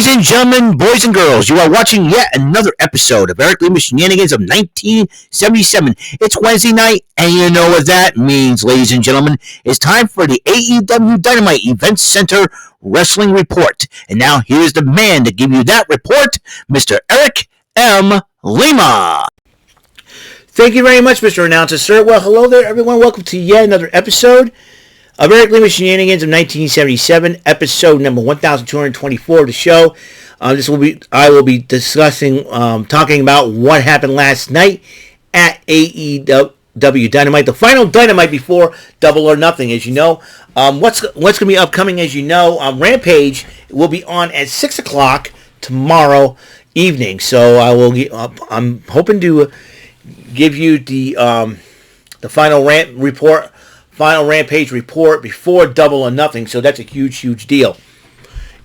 Ladies and gentlemen, boys and girls, you are watching yet another episode of Eric Lima Shenanigans of 1977. It's Wednesday night, and you know what that means, ladies and gentlemen. It's time for the AEW Dynamite Event Center Wrestling Report. And now here's the man to give you that report, Mr. Eric M. Lima. Thank you very much, Mr. Announcer, sir. Well, hello there, everyone. Welcome to yet another episode of Eric Lima Shenanigans of 1977, episode number 1224 of the show. I will be discussing, talking about what happened last night at AEW Dynamite, the final Dynamite before Double or Nothing, as you know. What's going to be upcoming, as you know, Rampage will be on at 6 o'clock tomorrow evening. So I'm hoping to give you the final Rampage report before Double or Nothing, so that's a huge deal.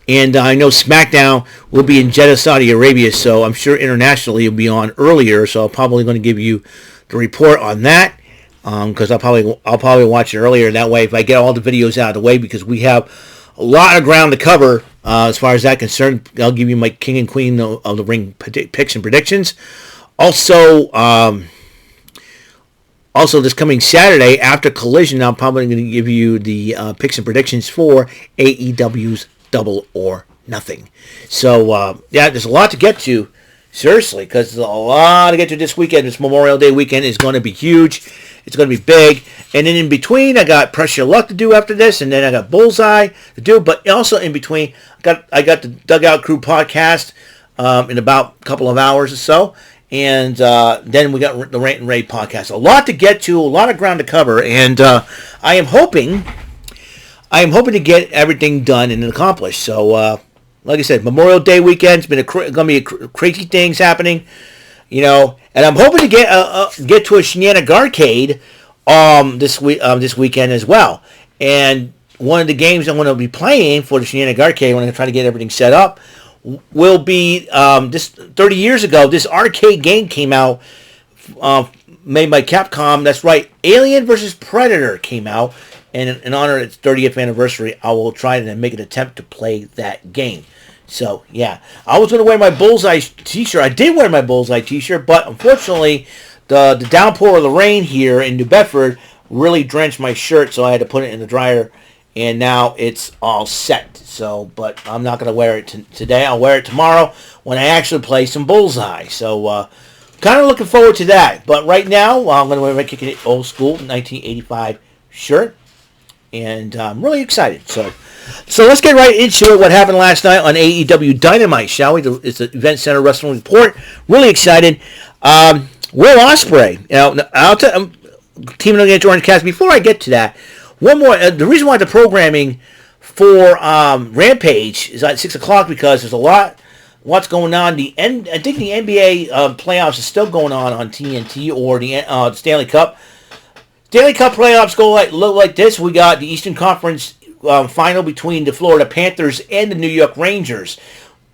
And I know SmackDown will be in Jeddah, Saudi Arabia, so I'm sure internationally it'll be on earlier, so I'm probably going to give you the report on that, because I'll probably watch it earlier. That way, if I get all the videos out of the way, because we have a lot of ground to cover as far as that concerned. I'll give you my King and Queen of the Ring picks and predictions. Also, this coming Saturday, after Collision, I'm probably going to give you the picks and predictions for AEW's Double or Nothing. So, there's a lot to get to, seriously, because there's a lot to get to this weekend. This Memorial Day weekend is going to be huge. It's going to be big. And then in between, I got Press Your Luck to do after this, and then I got Bullseye to do. But also in between, I got the Dugout Crew podcast in about a couple of hours or so. And then we got the Rant and Rave podcast. A lot to get to, a lot of ground to cover, and I am hoping to get everything done and accomplished. So, like I said, Memorial Day weekend's been going to be crazy things happening, you know. And I'm hoping to get to a Shenanigans arcade this weekend as well. And one of the games I'm going to be playing for the Shenanigans arcade, when I'm trying to get everything set up, will be this 30 years ago. This arcade game came out, made by Capcom. That's right, Alien vs. Predator came out, and in honor of its 30th anniversary, I will try to make an attempt to play that game. So yeah, I was going to wear my Bullseye t-shirt. I did wear my Bullseye t-shirt, but unfortunately, the downpour of the rain here in New Bedford really drenched my shirt, so I had to put it in the dryer. And now it's all set. So, but I'm not going to wear it today. I'll wear it tomorrow when I actually play some Bullseye. So, kind of looking forward to that. But right now, I'm going to wear my Kicking It Old School 1985 shirt. And I'm really excited. So let's get right into it. What happened last night on AEW Dynamite, shall we? It's the Event Center Wrestling Report. Really excited. Will Ospreay. I'm teaming against Orange Cassidy. Before I get to that, one more. The reason why the programming for Rampage is at 6 o'clock, because there's what's going on. I think the NBA playoffs is still going on TNT, or the Stanley Cup. Stanley Cup playoffs look like this. We got the Eastern Conference final between the Florida Panthers and the New York Rangers.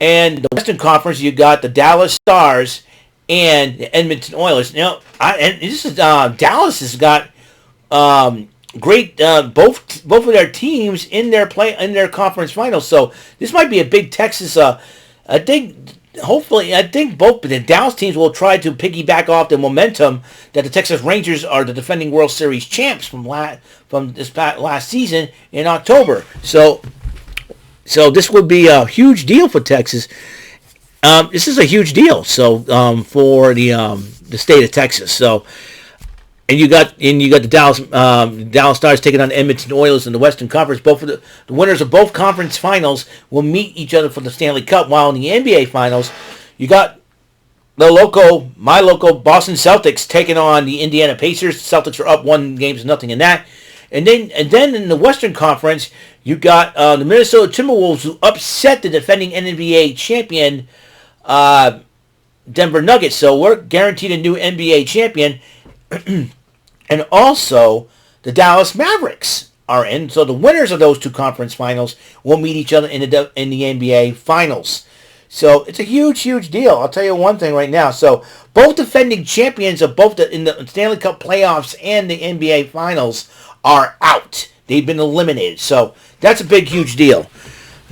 And the Western Conference, you got the Dallas Stars and the Edmonton Oilers. Now, Dallas has got great both of their teams in their conference finals. So this might be a big Texas. I think both the Dallas teams will try to piggyback off the momentum that the Texas Rangers are the defending World Series champs from this last season in October. So this would be a huge deal for Texas. This is a huge deal. So for the state of Texas. So. And you got the Dallas Stars taking on the Edmonton Oilers in the Western Conference. Both of the winners of both conference finals will meet each other for the Stanley Cup. While in the NBA finals, you got my local Boston Celtics taking on the Indiana Pacers. The Celtics are up 1-0 in that. And then in the Western Conference, you got the Minnesota Timberwolves, who upset the defending NBA champion Denver Nuggets. So we're guaranteed a new NBA champion. And also, the Dallas Mavericks are in. So the winners of those two conference finals will meet each other in the NBA finals. So it's a huge deal. I'll tell you one thing right now. So both defending champions of in the Stanley Cup playoffs and the NBA finals are out. They've been eliminated. So that's a huge deal.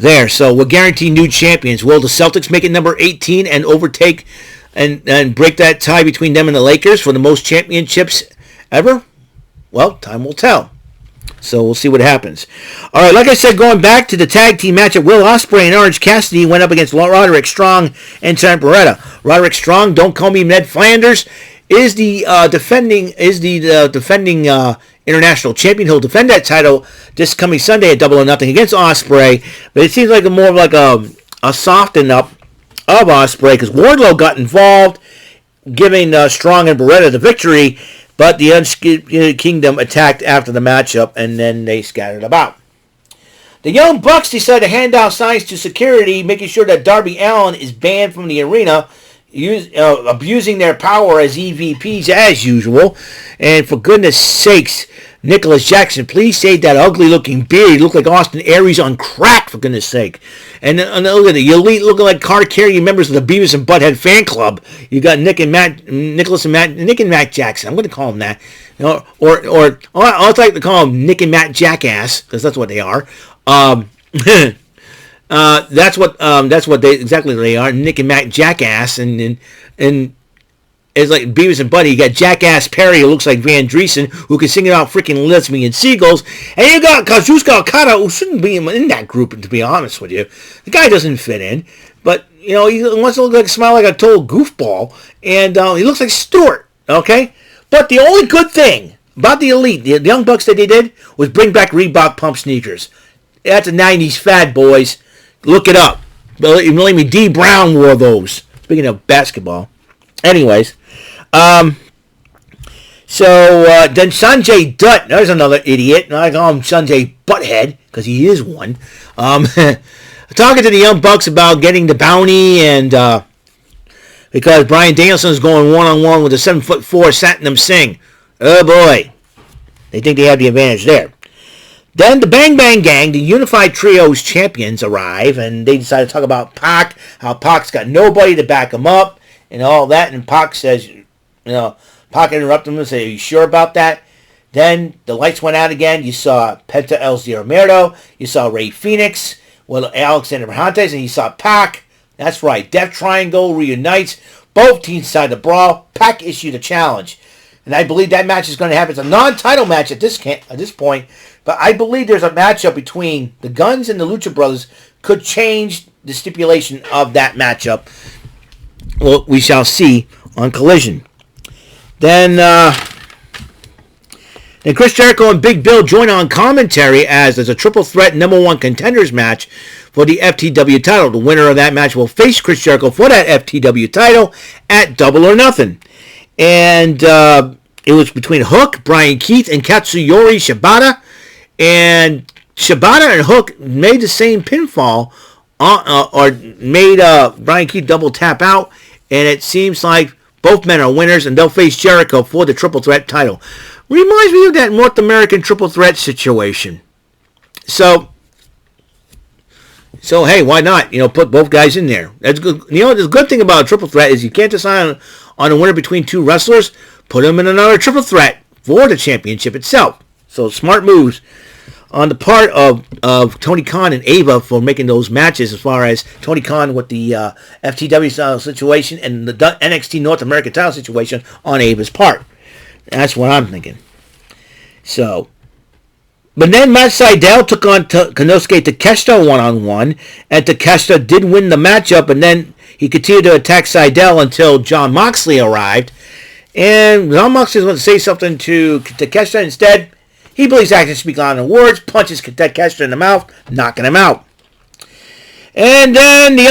there. So we're guaranteed new champions. Will the Celtics make it number 18 and overtake and break that tie between them and the Lakers for the most championships ever? Well, time will tell. So we'll see what happens. All right, like I said, going back to the tag team matchup, Will Ospreay and Orange Cassidy went up against Roderick Strong and Trent Beretta. Roderick Strong, don't call me Ned Flanders, is the defending international champion. He'll defend that title this coming Sunday at Double or Nothing against Ospreay. But it seems like more of like a soften up of Ospreay because Wardlow got involved, giving Strong and Beretta the victory. But the Undisputed Kingdom attacked after the matchup, and then they scattered about. The Young Bucks decided to hand out signs to security, making sure that Darby Allin is banned from the arena, abusing their power as EVPs as usual. And for goodness sakes, Nicholas Jackson, please save that ugly-looking beard. You look like Austin Aries on crack, for goodness sake. And look at the Elite looking like card-carrying members of the Beavis and Butthead fan club. You got Nick and Matt Jackson. I'm going to call them that. Or I'll like to call them Nick and Matt Jackass, because that's what they are. That's what they are. Nick and Matt Jackass, and it's like Beavis and Butthead. You got Jackass Perry, who looks like Van Driesen, who can sing about freaking lesbian seagulls. And you got Kazuchika Okada, who shouldn't be in that group, to be honest with you. The guy doesn't fit in. But, he wants to look like, smile like a total goofball. And he looks like Stewart, okay? But the only good thing about the Elite, the Young Bucks that they did, was bring back Reebok pump sneakers. That's a 90s fad, boys. Look it up. Believe me, D. Brown wore those. Speaking of basketball. Anyways. Then Sanjay Dutt, there's another idiot. I call him Sanjay Butthead, because he is one. Talking to the Young Bucks about getting the bounty, and because Bryan Danielson is going one-on-one with a 7'4" Satnam Singh. Oh boy. They think they have the advantage there. Then the Bang Bang Gang, the Unified Trios champions, arrive, and they decide to talk about Pac, how Pac's got nobody to back him up, and all that, and Pac says, Pac interrupted him and said, are you sure about that? Then the lights went out again. You saw Penta El Zero Miedo. You saw Rey Fenix with Alexander Berhantes, and you saw Pac. That's right. Death Triangle reunites. Both teams decided to brawl. Pac issued a challenge. And I believe that match is going to happen. It's a non-title match at this point. But I believe there's a matchup between the Guns and the Lucha Brothers could change the stipulation of that matchup. Well, we shall see on Collision. Then Chris Jericho and Big Bill join on commentary as there's a triple threat number one contenders match for the FTW title. The winner of that match will face Chris Jericho for that FTW title at Double or Nothing. And it was between Hook, Brian Keith, and Katsuyori Shibata. And Shibata and Hook made the same pinfall or made Brian Keith double tap out. And it seems like both men are winners, and they'll face Jericho for the triple threat title. Reminds me of that North American triple threat situation. So hey, why not? Put both guys in there. That's good. The good thing about a triple threat is you can't decide on a winner between two wrestlers. Put them in another triple threat for the championship itself. So smart moves on the part of Tony Khan and Ava for making those matches, as far as Tony Khan with the FTW style situation and the NXT North American title situation on Ava's part. That's what I'm thinking. So, but then Matt Sydal took on Konosuke Takeshita one-on-one, and Takeshita did win the matchup, and then he continued to attack Sydal until Jon Moxley arrived. And Jon Moxley was going to say something to Takeshita. Instead, he believes actions speak louder than words, punches Takeshita in the mouth, knocking him out. And then the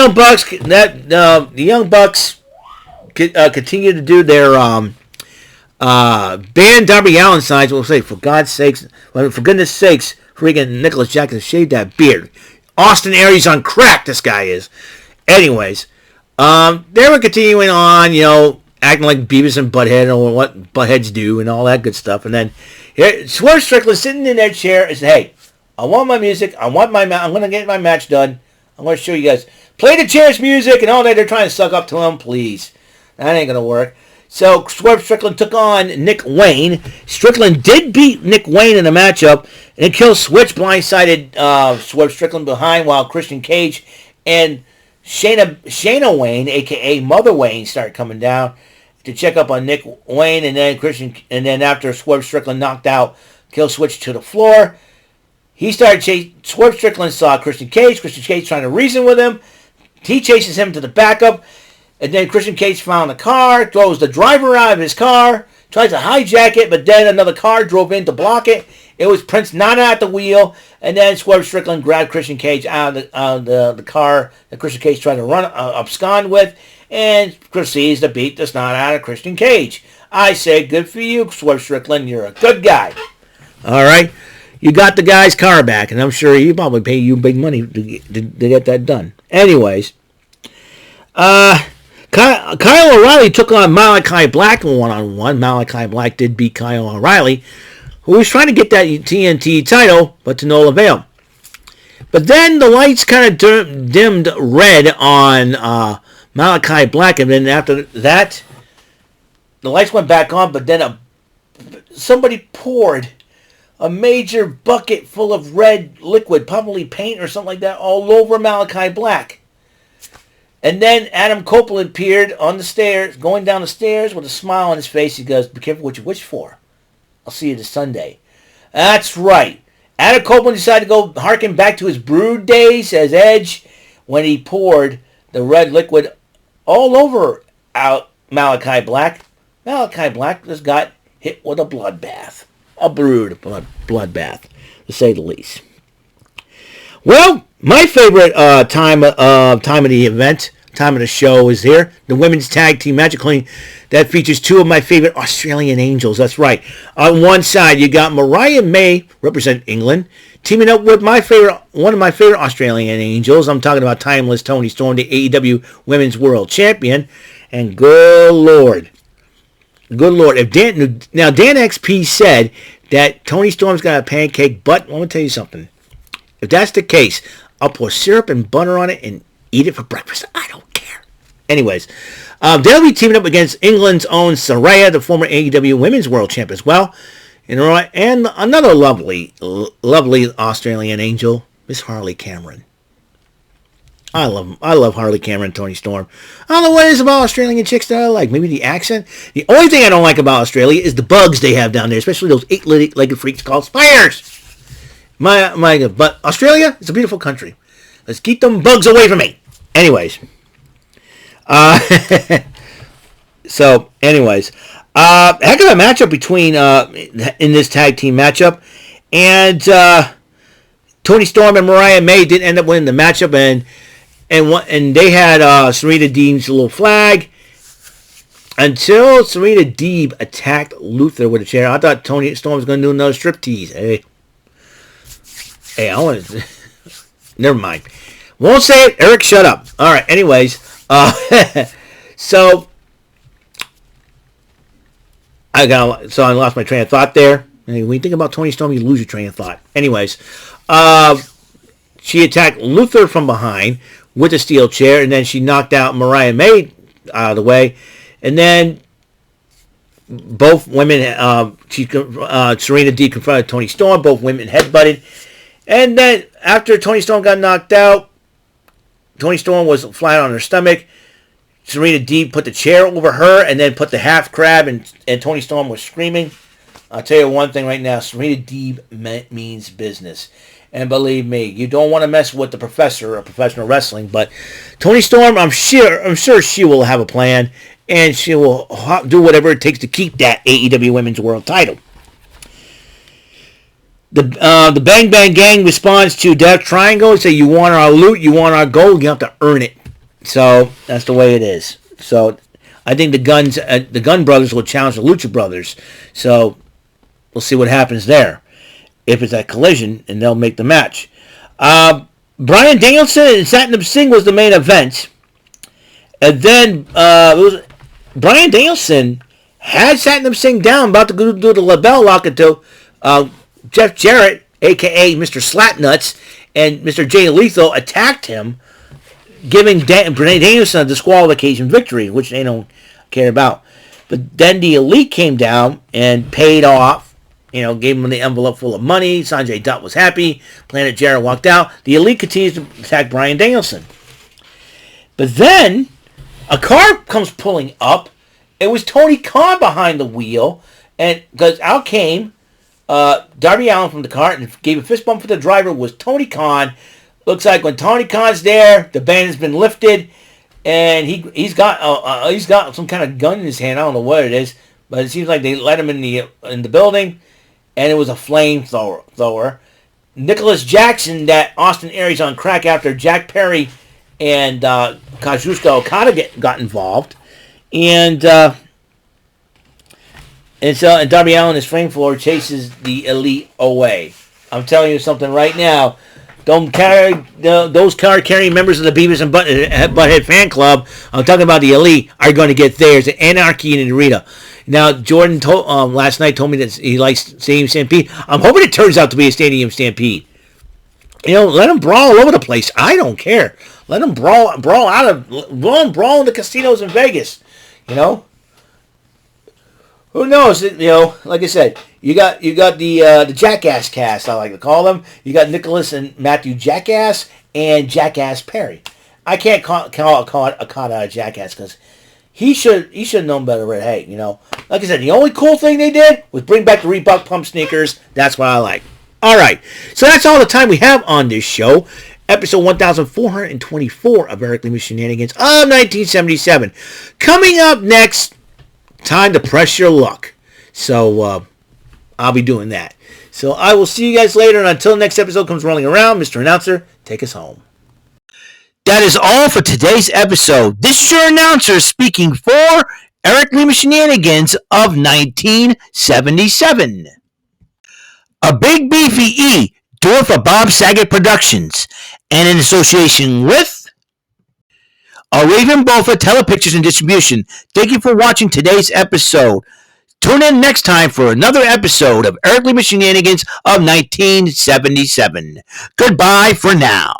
Young Bucks continue to do their ban Darby Allin signs. We'll say, for goodness sakes, freaking Nicholas Jackson shaved that beard. Austin Aries on crack, this guy is. Anyways, they were continuing on, acting like Beavis and Butthead, or what Buttheads do, and all that good stuff. And then Swerve Strickland sitting in their chair and said, hey, I want my music. I'm going to get my match done. I'm going to show you guys. Play the Chair's music and all that. They're trying to suck up to him, please. That ain't going to work. So Swerve Strickland took on Nick Wayne. Strickland did beat Nick Wayne in a matchup, and Kill Switch blindsided Swerve Strickland behind while Christian Cage and Shayna Wayne, aka Mother Wayne, started coming down to check up on Nick Wayne, and then after Swerve Strickland knocked out Kill Switch to the floor, he started chasing. Swerve Strickland saw Christian Cage. Christian Cage trying to reason with him. He chases him to the backup. And then Christian Cage found the car, throws the driver out of his car, tries to hijack it, but then another car drove in to block it. It was Prince Nana at the wheel, and then Swerve Strickland grabbed Christian Cage out of the car that Christian Cage tried to run abscond with, and proceeds to beat the snot out of Christian Cage. I say good for you, Swerve Strickland. You're a good guy. All right. You got the guy's car back, and I'm sure he probably paid you big money to get that done. Anyways, Kyle O'Reilly took on Malachi Black one-on-one. Malachi Black did beat Kyle O'Reilly, who was trying to get that TNT title, but to no avail. But then the lights kind of dimmed red on Malachi Black, and then after that, the lights went back on, but then somebody poured a major bucket full of red liquid, probably paint or something like that, all over Malachi Black. And then Adam Copeland appeared on the stairs, going down the stairs with a smile on his face. He goes, "Be careful what you wish for. I'll see you this Sunday." That's right. Adam Copeland decided to go harken back to his Brood days as Edge when he poured the red liquid all over Malachi Black. Malachi Black just got hit with a bloodbath. A Brood bloodbath, to say the least. Well, my favorite time of the event, time of the show is here. The women's tag team match that features two of my favorite Australian angels. That's right. On one side, you got Mariah May, representing England, teaming up with one of my favorite Australian angels. I'm talking about Timeless Toni Storm, the AEW Women's World Champion. And good Lord. If Dan XP said that Toni Storm's got a pancake butt, I'm going to tell you something. If that's the case, I'll pour syrup and butter on it and eat it for breakfast. I don't care. Anyways, they'll be teaming up against England's own Saraya, the former AEW Women's World Champ as well. And another lovely Australian angel, Miss Harley Cameron. I love Harley Cameron and Toni Storm. I don't know what it is about Australian chicks that I like. Maybe the accent. The only thing I don't like about Australia is the bugs they have down there, especially those 8-legged freaks called spiders. But Australia is a beautiful country. Let's keep them bugs away from me. Anyways. Heck of a matchup between, in this tag team matchup. And Toni Storm and Mariah May did end up winning the matchup. And they had Serena Deeb's little flag. Until Serena Deeb attacked Luther with a chair. I thought Toni Storm was going to do another striptease. Hey, I want to... Never mind. Won't say it. Eric, shut up. All right, anyways. So I lost my train of thought there. When you think about Toni Storm, you lose your train of thought. Anyways. She attacked Luther from behind with a steel chair, and then she knocked out Mariah May out of the way. And then both women, Serena Deeb confronted Toni Storm. Both women headbutted. And then after Toni Storm got knocked out, Toni Storm was flat on her stomach. Serena Deeb put the chair over her and then put the half crab, and Toni Storm was screaming. I'll tell you one thing right now. Serena Deeb means business. And believe me, you don't want to mess with the professor of professional wrestling. But Toni Storm, I'm sure she will have a plan, and she will do whatever it takes to keep that AEW Women's World title. The Bang Bang Gang responds to Death Triangle and say, "You want our loot, you want our gold, you have to earn it." So that's the way it is. So I think the Gun Brothers will challenge the Lucha Brothers. So we'll see what happens there. If it's at Collision, and they'll make the match. Bryan Danielson and Satnam Singh was the main event. And then Bryan Danielson had Satnam Singh down, about to go do the LaBelle lock until Jeff Jarrett, a.k.a. Mr. Slapnuts, and Mr. Jay Lethal attacked him, giving Bryan Danielson a disqualification victory, which they don't care about. But then the Elite came down and paid off. Gave him the envelope full of money. Sanjay Dutt was happy. Planet Jarrett walked out. The Elite continues to attack Bryan Danielson. But then a car comes pulling up. It was Tony Khan behind the wheel. And because out came Darby Allin from the car and gave a fist bump for the driver was Tony Khan. Looks like when Tony Khan's there, the ban has been lifted. And he's got some kind of gun in his hand. I don't know what it is. But it seems like they let him in the building. And it was a flamethrower. Nicholas Jackson, that Austin Aries on crack after Jack Perry and Kazuchika Okada got involved. And Darby Allin, his flamethrower, chases the Elite away. I'm telling you something right now. Those card-carrying members of the Beavis and Butthead fan club, I'm talking about the Elite, are going to get theirs. Anarchy in the arena. Now, Jordan last night told me that he likes Stadium Stampede. I'm hoping it turns out to be a Stadium Stampede. Let them brawl all over the place. I don't care. Let them brawl in the casinos in Vegas. Who knows? Like I said, you got the Jackass cast, I like to call them. You got Nicholas and Matthew Jackass and Jackass Perry. I can't call Okada a Jackass because he should have known better. But hey, like I said, the only cool thing they did was bring back the Reebok pump sneakers. That's what I like. All right, so that's all the time we have on this show. Episode 1424 of Eric Lima Shenanigans of 1977. Coming up next, time to press your luck. So I'll be doing that. So I will see you guys later. And until the next episode comes rolling around, Mr. Announcer, take us home. That is all for today's episode. This is your announcer speaking for Eric Lima Shenanigans of 1977. A Big Beefy E, doing for Bob Saget Productions, and in association with a Raven Bofa Telepictures and Distribution. Thank you for watching today's episode. Tune in next time for another episode of Eric Lima Shenanigans of 1977. Goodbye for now.